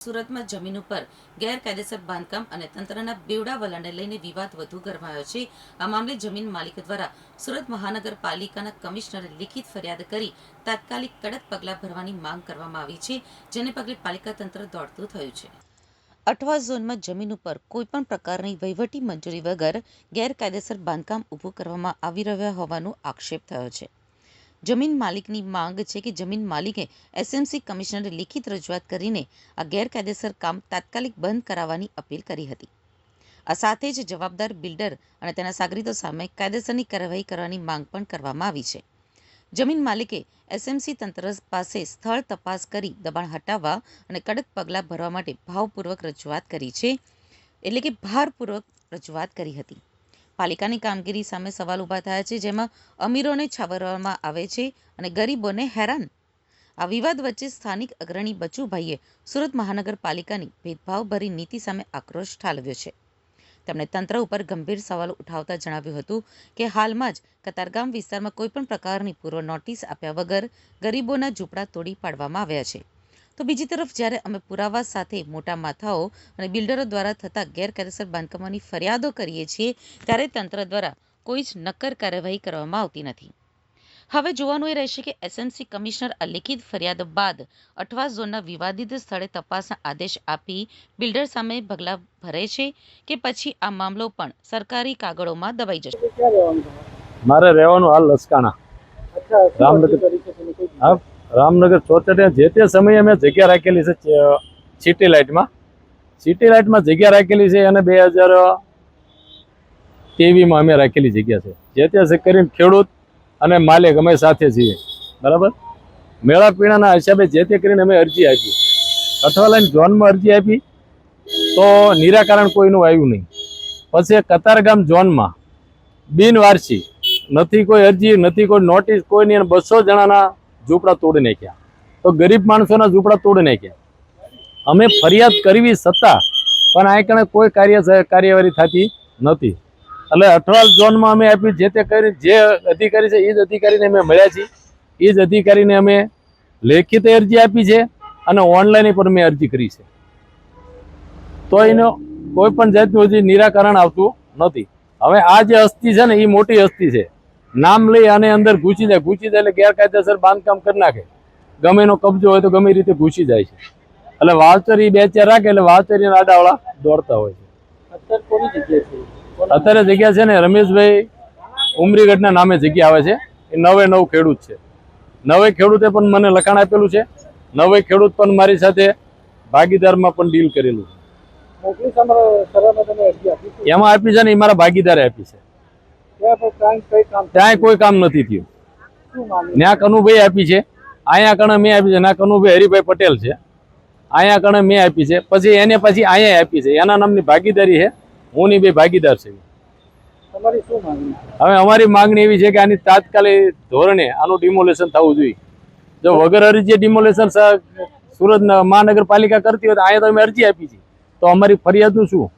સુરતમાં જમીન ઉપર ગેરકાયદેસર બાંધકામ અને તંત્રના બેવડા વલણને લઈને વિવાદ વધુ ગરમાયો છે। આ મામલે જમીન માલિક દ્વારા સુરત મહાનગરપાલિકાના કમિશનરે લિખિત ફરિયાદ કરી તાત્કાલિક કડક પગલાં ભરવાની માંગ કરવામાં આવી છે, જેને પગલે પાલિકા તંત્ર દોડતું થયું છે। અઠવા ઝોનમાં જમીન ઉપર કોઈપણ પ્રકારની વહીવટી મંજૂરી વગર ગેરકાયદેસર બાંધકામ ઊભું કરવામાં આવી રહ્યા હોવાનો આક્ષેપ થયો છે। જમીન માલિકની માંગ છે કે જમીન માલિકે એસએમસી કમિશનરે લિખિત રજૂઆત કરીને આ ગેરકાયદેસર કામ તાત્કાલિક બંધ કરાવવાની અપીલ કરી હતી। આ સાથે જ જવાબદાર બિલ્ડર અને તેના સાગરીતો સામે કાયદેસરની કાર્યવાહી કરવાની માંગ પણ કરવામાં આવી છે। જમીન માલિકે એસએમસી તંત્ર પાસે સ્થળ તપાસ કરી દબાણ હટાવવા અને કડક પગલાં ભરવા માટે ભારપૂર્વક રજૂઆત કરી હતી। પાલિકાની કામગીરી સામે સવાલ ઊભા થયા છે, જેમાં અમીરોને છાવરવામાં આવે છે અને ગરીબોને હેરાન। આ વિવાદ વચ્ચે સ્થાનિક અગ્રણી બચુભાઈએ સુરત મહાનગરપાલિકાની ભેદભાવભરી નીતિ સામે આક્રોશ ઠાલવ્યો છે। તેમણે તંત્ર ઉપર ગંભીર સવાલો ઉઠાવતા જણાવ્યું હતું કે હાલમાં જ કતારગામ વિસ્તારમાં કોઈપણ પ્રકારની પૂર્વ નોટિસ આપ્યા વગર ગરીબોના ઝૂંપડા તોડી પાડવામાં આવ્યા છે, તો બીજી તરફ જ્યારે અમે પુરાવા સાથે મોટા માથાઓ અને બિલ્ડરો દ્વારા થતા ગેરકાયદેસર બાંધકામોની ફરિયાદો કરીએ છીએ, ત્યારે તંત્ર દ્વારા કોઈ જ નક્કર કાર્યવાહી કરવામાં આવતી નથી। હવે જોવાનું એ રહેશે કે એસએમસી કમિશનર આ લિખિત ફરિયાદ બાદ અઠવા ઝોનના વિવાદિત સ્થળે તપાસના આદેશ આપી બિલ્ડર સામે પગલાં ભરે છે કે પછી આ મામલો પણ સરકારી કાગળોમાં દબાઈ જશે। મારે રહેવાનું હાલ લસકાણા રામનગર ચોતરિયા જે તે સમયે અમે જગ્યા રાખેલી છે સિટી લાઇટમાં જગ્યા રાખેલી છે અને 2023માં અમે રાખેલી જગ્યા છે। જે તે કરીને ખેડૂત અને માલિક અમે સાથે છીએ, બરાબર। મેળા પીણાના હિસાબે જે તે કરીને અમે અરજી આપી, અઠવાલાઈન ઝોનમાં અરજી આપી તો નિરાકરણ કોઈનું આવ્યું નહીં। પછી કતારગામ ઝોનમાં બિનવારસી નથી કોઈ અરજી, નથી કોઈ નોટિસ, કોઈની 200 જણાના ઝૂંપડા તોડી નાખ્યા, તો ગરીબ માણસોના ઝૂંપડા તોડી નાખ્યા। અમે ફરિયાદ કરવી છતાં પણ આ કણે કોઈ કાર્યવાહી થતી નથી। એટલે અઠવાલ ઝોનમાં અમે આપ્યું, જે તે કરી જે અધિકારી છે એ જ અધિકારીને અમે મળ્યા છીએ, એ જ અધિકારીને અમે લેખિત અરજી આપી છે અને ઓનલાઈન પર મેં અરજી કરી છે, તો એનો કોઈ પણ જાતનું હજી નિરાકરણ આવતું નથી। હવે આ જે હસ્તી છે ને એ મોટી હસ્તી છે, નામ લઈ અને અંદર ઘૂસી જાય એટલે ગેરકાયદેસર બાંધકામ કરી નાખે, ગમે એનો કબજો હોય તો ગમે રીતે ઘૂસી જાય છે। એટલે વાવચર એ 2-4 રાખે એટલે વાવચરીના આડાવાળા દોડતા હોય છે। અત્યારે જગ્યા છે ને રમેશભાઈ ઉમરીગઢના નામે જગ્યા આવે છે, એ 9 ખેડૂત છે। 9 ખેડૂતે પણ મને લખાણ આપેલું છે, 9 ખેડૂત પણ મારી સાથે ભાગીદારમાં પણ ડીલ કરેલું છે। એમાં આપી છે ને એ મારા ભાગીદારે આપી છે, ત્યાં કોઈ કામ નથી થયું। ત્યાં કનુભાઈ આપી છે, અહીંયા કણે મેં આપી છે, ના કનુભાઈ હરિભાઈ પટેલ છે, અહીંયા કણે મેં આપી છે, પછી એને પછી અહીંયા આપી છે, એના નામની ભાગીદારી છે, હું ની બે ભાગીદાર છે। હવે અમારી માંગણી એવી છે કે આની તાત્કાલિક ધોરણે આનું ડિમોલેશન થવું જોઈએ। જો વગર અરજીએ ડિમોલેશન સુરત મહાનગરપાલિકા કરતી હોય તો અહીંયા તો અમે અરજી આપી છે, તો અમારી ફરિયાદનું શું?